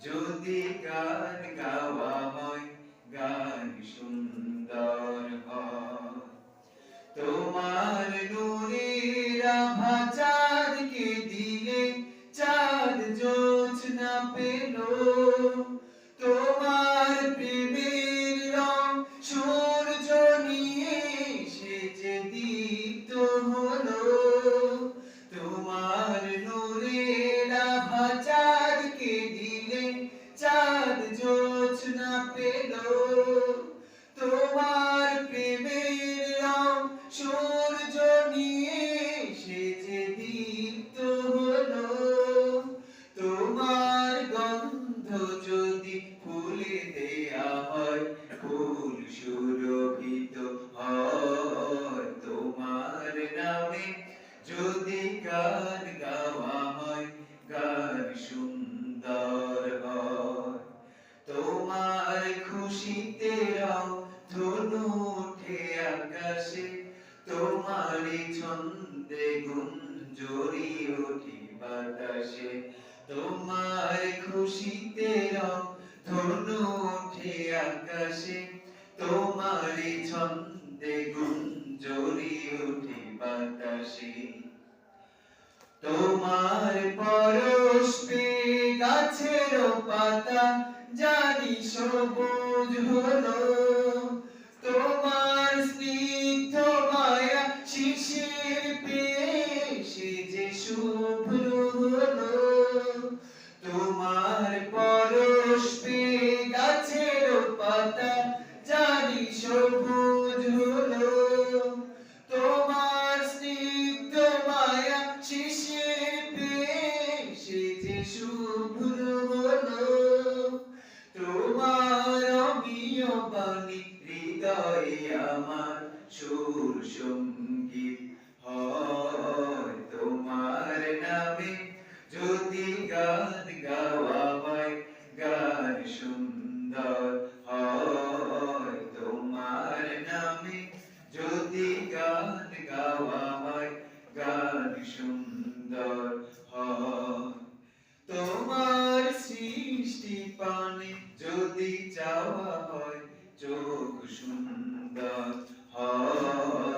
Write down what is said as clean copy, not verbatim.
যদি গান গাওয়া হয় গান সুন্দর হয় তোমার নূরের আভা চাঁদকে দিলে চাঁদ জোছনা পেল তোমার প্রেমের রং সূর্য নিয়ে সেজে দীপ্ত হলো তোমার নূরের আভা চাঁদকে দিলে চাঁদ জোছনা পেল তোমার প্রেমের রং সূর্য নিয়ে সেজে দীপ্ত হলো তোমার গন্ধ যদি ফুলে দেয়া হয় ফুল সুরভিত হয় তোমার নামে যদি গান গাওয়া হয় গান সুন্দর হয় তোমার খুশিতে রং ধনু ওঠে আকাশে তোমারই ছন্দে গুঞ্জরি ওঠে বাতাসে তোমার খুশিতে রং ধনু ওঠে আকাশে তোমারই ছন্দে গুঞ্জরি ওঠে বাতাসে তোমার পরশ পেয়ে গাছের পাতা জানি সবুজ হলো তোমার স্নিগ্ধ মায়া শিশির পেয়ে সে যে শুভ্র হলো তোমার পরশ পেয়ে গাছের পাতা জানি সবুজ হলো তোমার স্নিগ্ধ মায়া শিশির পেয়ে সে যে শুভ্র হলো তোমার অমীয় বাণী হৃদয়ে আমার সুর সঙ্গীত হয় তোমার নামে যদি গান গাওয়া হয় গান সুন্দর হয় তোমার নামে যদি গান গাওয়া হয় গান সুন্দর হয় তোমার সৃষ্টি পানে যদি চাওয়া হয় চোখ সুন্দর হয়